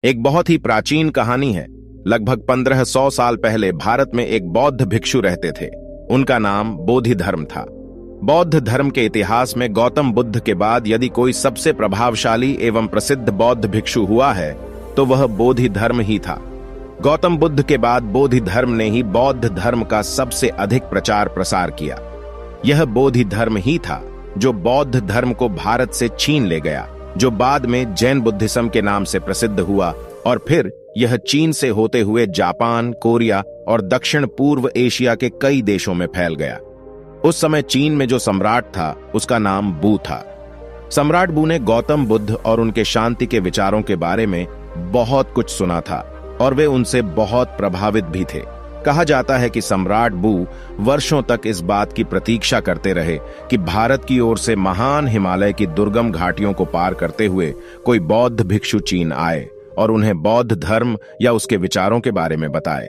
एक बहुत ही प्राचीन कहानी है। लगभग 1500 साल पहले भारत में एक बौद्ध भिक्षु रहते थे। उनका नाम बोधि धर्म था। बौद्ध धर्म के इतिहास में गौतम बुद्ध के बाद यदि कोई सबसे प्रभावशाली एवं प्रसिद्ध बौद्ध भिक्षु हुआ है तो वह बोधि धर्म ही था। गौतम बुद्ध के बाद बोधि धर्म ने ही बौद्ध धर्म का सबसे अधिक प्रचार प्रसार किया। यह बोधि धर्म ही था जो बौद्ध धर्म को भारत से छीन ले गया, जो बाद में जैन बुद्धिज्म के नाम से प्रसिद्ध हुआ और फिर यह चीन से होते हुए जापान, कोरिया और दक्षिण पूर्व एशिया के कई देशों में फैल गया। उस समय चीन में जो सम्राट था उसका नाम बू था। सम्राट बू ने गौतम बुद्ध और उनके शांति के विचारों के बारे में बहुत कुछ सुना था और वे उनसे बहुत प्रभावित भी थे। कहा जाता है कि सम्राट बू वर्षों तक इस बात की प्रतीक्षा करते रहे कि भारत की ओर से महान हिमालय की दुर्गम घाटियों को पार करते हुए कोई बौद्ध भिक्षु चीन आए और उन्हें बौद्ध धर्म या उसके विचारों के बारे में बताए।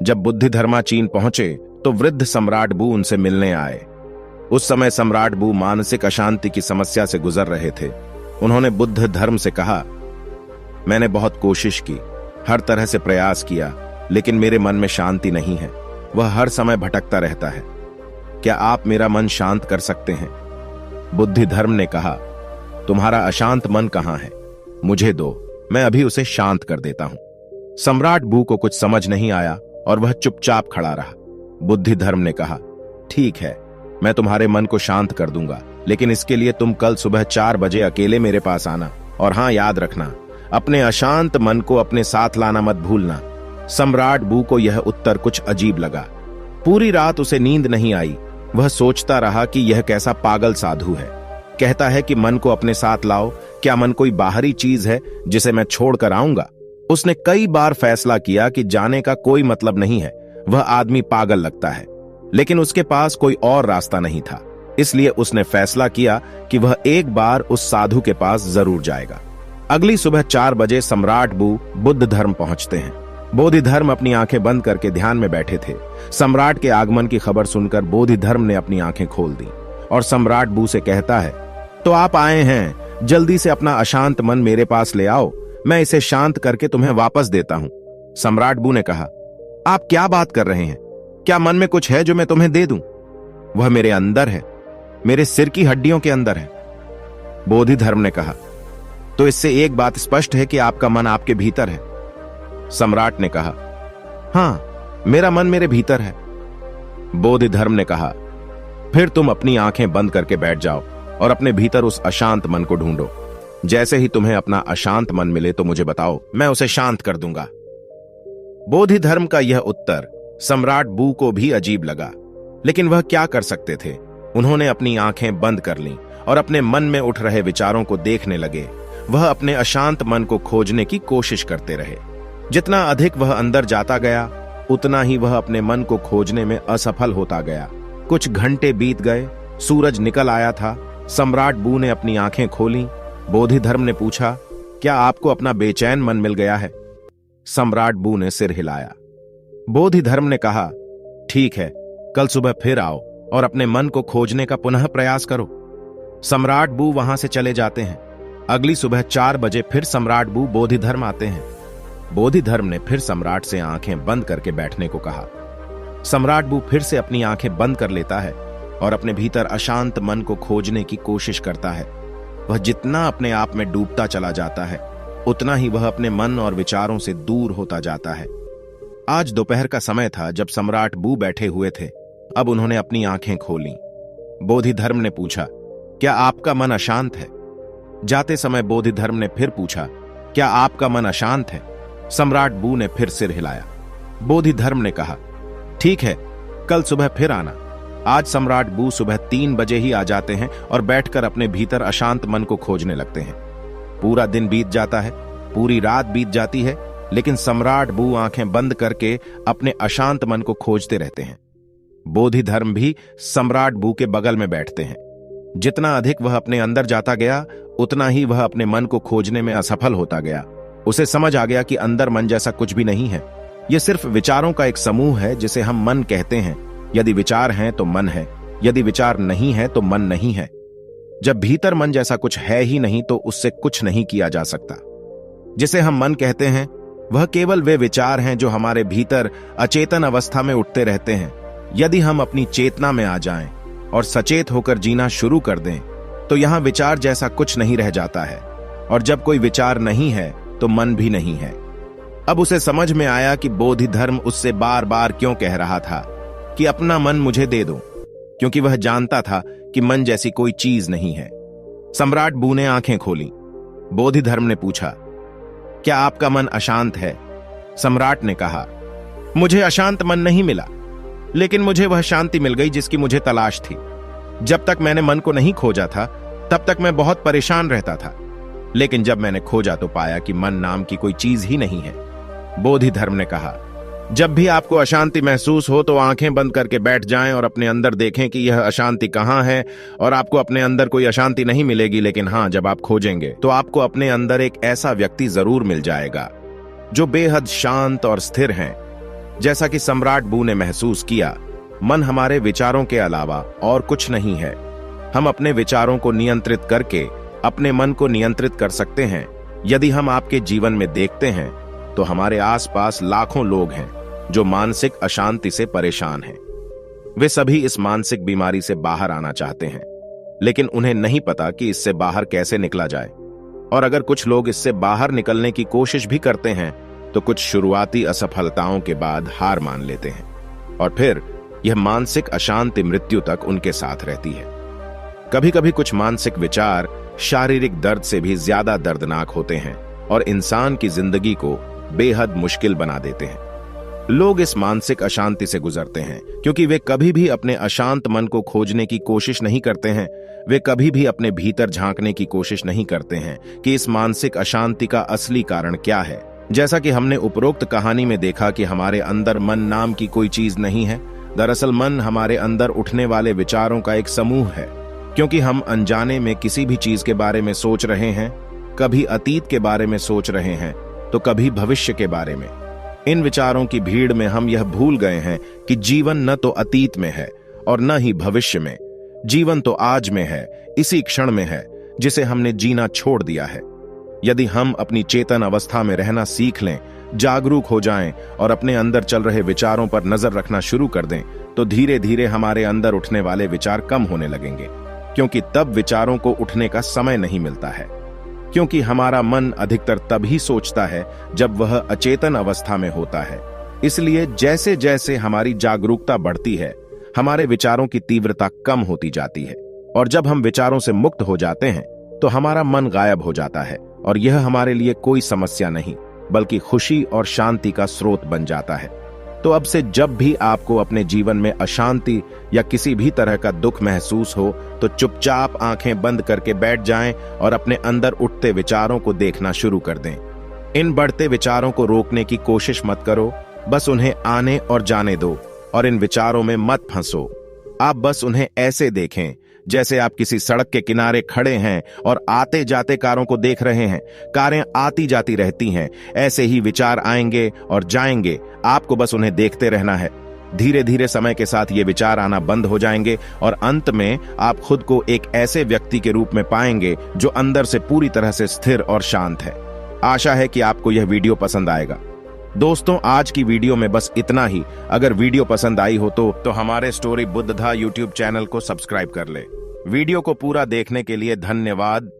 जब बुद्धि धर्मा चीन पहुंचे तो वृद्ध सम्राट बू उनसे मिलने आए। उस समय सम्राट बू मानसिक अशांति की समस्या से गुजर रहे थे। उन्होंने बुद्ध धर्म से कहा, मैंने बहुत कोशिश की, हर तरह से प्रयास किया, लेकिन मेरे मन में शांति नहीं है। वह हर समय भटकता रहता है। क्या आप मेरा मन शांत कर सकते हैं? बुद्धि धर्म ने कहा, तुम्हारा अशांत मन कहां है? मुझे दो, मैं अभी उसे शांत कर देता हूं। सम्राट बू को कुछ समझ नहीं आया और वह चुपचाप खड़ा रहा। बुद्धि धर्म ने कहा, ठीक है, मैं तुम्हारे मन को शांत कर दूंगा, लेकिन इसके लिए तुम कल सुबह 4 बजे अकेले मेरे पास आना। और हां, याद रखना, अपने अशांत मन को अपने साथ लाना मत भूलना। सम्राट बू को यह उत्तर कुछ अजीब लगा। पूरी रात उसे नींद नहीं आई। वह सोचता रहा कि यह कैसा पागल साधु है। कहता है कि मन को अपने साथ लाओ। क्या मन कोई बाहरी चीज है जिसे मैं छोड़कर आऊंगा? उसने कई बार फैसला किया कि जाने का कोई मतलब नहीं है, वह आदमी पागल लगता है, लेकिन उसके पास कोई और रास्ता नहीं था। इसलिए उसने फैसला किया कि वह एक बार उस साधु के पास जरूर जाएगा। अगली सुबह 4 बजे सम्राट बू बुद्ध धर्म पहुंचते हैं। बोधि धर्म अपनी आंखें बंद करके ध्यान में बैठे थे। सम्राट के आगमन की खबर सुनकर बोधि धर्म ने अपनी आंखें खोल दी और सम्राट बू से कहता है, तो आप आए हैं, जल्दी से अपना अशांत मन मेरे पास ले आओ, मैं इसे शांत करके तुम्हें वापस देता हूं। सम्राट बू ने कहा, आप क्या बात कर रहे हैं? क्या मन में कुछ है जो मैं तुम्हें दे दूं? वह मेरे अंदर है, मेरे सिर की हड्डियों के अंदर है। बोधि धर्म ने कहा, तो इससे एक बात स्पष्ट है कि आपका मन आपके भीतर है। सम्राट ने कहा, हां, मेरा मन मेरे भीतर है। बोधि धर्म ने कहा, फिर तुम अपनी आंखें बंद करके बैठ जाओ और अपने भीतर उस अशांत मन को ढूंढो। जैसे ही तुम्हें अपना अशांत मन मिले तो मुझे बताओ, मैं उसे शांत कर दूंगा। बोधि धर्म का यह उत्तर सम्राट बू को भी अजीब लगा, लेकिन वह क्या कर सकते थे। उन्होंने अपनी आंखें बंद कर लीं और अपने मन में उठ रहे विचारों को देखने लगे। वह अपने अशांत मन को खोजने की कोशिश करते रहे। जितना अधिक वह अंदर जाता गया, उतना ही वह अपने मन को खोजने में असफल होता गया। कुछ घंटे बीत गए, सूरज निकल आया था। सम्राट बू ने अपनी आंखें खोलीं। बोधि धर्म ने पूछा, क्या आपको अपना बेचैन मन मिल गया है? सम्राट बू ने सिर हिलाया। बोधि धर्म ने कहा, ठीक है, कल सुबह फिर आओ और अपने मन को खोजने का पुनः प्रयास करो। सम्राट बू वहां से चले जाते हैं। अगली सुबह 4 बजे फिर सम्राट बू बोधि धर्म आते हैं। बोधि धर्म ने फिर सम्राट से आंखें बंद करके बैठने को कहा। सम्राट बू फिर से अपनी आंखें बंद कर लेता है और अपने भीतर अशांत मन को खोजने की कोशिश करता है। वह जितना अपने आप में डूबता चला जाता है, उतना ही वह अपने मन और विचारों से दूर होता जाता है। आज दोपहर का समय था जब सम्राट बू बैठे हुए थे। अब उन्होंने अपनी आंखें खोलीं। बोधि धर्म ने पूछा, क्या आपका मन अशांत है? जाते समय बोधि धर्म ने फिर पूछा, क्या आपका मन अशांत है? सम्राट बू ने फिर सिर हिलाया। बोधि धर्म ने कहा, ठीक है, कल सुबह फिर आना। आज सम्राट बू सुबह 3 बजे ही आ जाते हैं और बैठकर अपने भीतर अशांत मन को खोजने लगते हैं। पूरा दिन बीत जाता है, पूरी रात बीत जाती है, लेकिन सम्राट बू आंखें बंद करके अपने अशांत मन को खोजते रहते हैं। बोधि धर्म भी सम्राट बू के बगल में बैठते हैं। जितना अधिक वह अपने अंदर जाता गया, उतना ही वह अपने मन को खोजने में असफल होता गया। उसे समझ आ गया कि अंदर मन जैसा कुछ भी नहीं है। यह सिर्फ विचारों का एक समूह है जिसे हम मन कहते हैं। यदि विचार हैं तो मन है, यदि विचार नहीं है तो मन नहीं है। जब भीतर मन जैसा कुछ है ही नहीं तो उससे कुछ नहीं किया जा सकता। जिसे हम मन कहते हैं, वह केवल वे विचार हैं जो हमारे भीतर अचेतन अवस्था में उठते रहते हैं। यदि हम अपनी चेतना में आ जाएं और सचेत होकर जीना शुरू कर दें, तो यहां विचार जैसा कुछ नहीं रह जाता है। और जब कोई विचार नहीं है तो मन भी नहीं है। अब उसे समझ में आया कि बोधि धर्म उससे बार बार क्यों कह रहा था कि अपना मन मुझे दे दो, क्योंकि वह जानता था कि मन जैसी कोई चीज नहीं है। सम्राट बू ने आंखें खोली। बोधि धर्म ने पूछा, क्या आपका मन अशांत है? सम्राट ने कहा, मुझे अशांत मन नहीं मिला, लेकिन मुझे वह शांति मिल गई जिसकी मुझे तलाश थी। जब तक मैंने मन को नहीं खोजा था, तब तक मैं बहुत परेशान रहता था, लेकिन जब मैंने खोजा तो पाया कि मन नाम की कोई चीज ही नहीं है। बोधि धर्म ने कहा, जब भी आपको अशांति महसूस हो तो आंखें बंद करके बैठ जाएं और अपने अंदर देखें कि यह अशांति कहां है। और आपको अपने अंदर कोई अशांति नहीं मिलेगी, लेकिन हां, जब आप खोजेंगे तो आपको अपने अंदर एक ऐसा व्यक्ति जरूर मिल जाएगा जो बेहद शांत और स्थिर है। जैसा कि सम्राट बू ने महसूस किया, मन हमारे विचारों के अलावा और कुछ नहीं है। हम अपने विचारों को नियंत्रित करके अपने मन को नियंत्रित कर सकते हैं। यदि हम आपके जीवन में देखते हैं तो हमारे आसपास लाखों लोग हैं जो मानसिक अशांति से परेशान हैं। वे सभी इस मानसिक बीमारी से बाहर आना चाहते हैं, लेकिन उन्हें नहीं पता कि इससे बाहर कैसे निकला जाए। और अगर कुछ लोग इससे बाहर निकलने की कोशिश भी करते हैं तो कुछ शुरुआती असफलताओं के बाद हार मान लेते हैं, और फिर यह मानसिक अशांति मृत्यु तक उनके साथ रहती है। कभी कभी कुछ मानसिक विचार शारीरिक दर्द से भी ज्यादा दर्दनाक होते हैं और इंसान की जिंदगी को बेहद मुश्किल बना देते हैं। लोग इस मानसिक अशांति से गुजरते हैं क्योंकि वे कभी भी अपने अशांत मन को खोजने की कोशिश नहीं करते हैं। वे कभी भी अपने भीतर झांकने की कोशिश नहीं करते हैं कि इस मानसिक अशांति का असली कारण क्या है। जैसा कि हमने उपरोक्त कहानी में देखा कि हमारे अंदर मन नाम की कोई चीज नहीं है। दरअसल मन हमारे अंदर उठने वाले विचारों का एक समूह है। क्योंकि हम अनजाने में किसी भी चीज के बारे में सोच रहे हैं, कभी अतीत के बारे में सोच रहे हैं तो कभी भविष्य के बारे में। इन विचारों की भीड़ में हम यह भूल गए हैं कि जीवन न तो अतीत में है और न ही भविष्य में। जीवन तो आज में है, इसी क्षण में है जिसे हमने जीना छोड़ दिया है। यदि हम अपनी चेतन अवस्था में रहना सीख लें, जागरूक हो जाएं और अपने अंदर चल रहे विचारों पर नजर रखना शुरू कर दें, तो धीरे धीरे हमारे अंदर उठने वाले विचार कम होने लगेंगे। क्योंकि तब विचारों को उठने का समय नहीं मिलता है, क्योंकि हमारा मन अधिकतर तभी सोचता है जब वह अचेतन अवस्था में होता है। इसलिए जैसे जैसे हमारी जागरूकता बढ़ती है, हमारे विचारों की तीव्रता कम होती जाती है, और जब हम विचारों से मुक्त हो जाते हैं तो हमारा मन गायब हो जाता है, और यह हमारे लिए कोई समस्या नहीं बल्कि खुशी और शांति का स्रोत बन जाता है। तो अब से जब भी आपको अपने जीवन में अशांति या किसी भी तरह का दुख महसूस हो तो चुपचाप आंखें बंद करके बैठ जाएं और अपने अंदर उठते विचारों को देखना शुरू कर दें। इन बढ़ते विचारों को रोकने की कोशिश मत करो, बस उन्हें आने और जाने दो और इन विचारों में मत फंसो। आप बस उन्हें ऐसे देखें जैसे आप किसी सड़क के किनारे खड़े हैं और आते जाते कारों को देख रहे हैं। कारें आती जाती रहती हैं, ऐसे ही विचार आएंगे और जाएंगे, आपको बस उन्हें देखते रहना है। धीरे धीरे समय के साथ ये विचार आना बंद हो जाएंगे और अंत में आप खुद को एक ऐसे व्यक्ति के रूप में पाएंगे जो अंदर से पूरी तरह से स्थिर और शांत है। आशा है कि आपको यह वीडियो पसंद आएगा। दोस्तों, आज की वीडियो में बस इतना ही। अगर वीडियो पसंद आई हो तो हमारे स्टोरी बुद्धधा यूट्यूब चैनल को सब्सक्राइब कर ले। वीडियो को पूरा देखने के लिए धन्यवाद।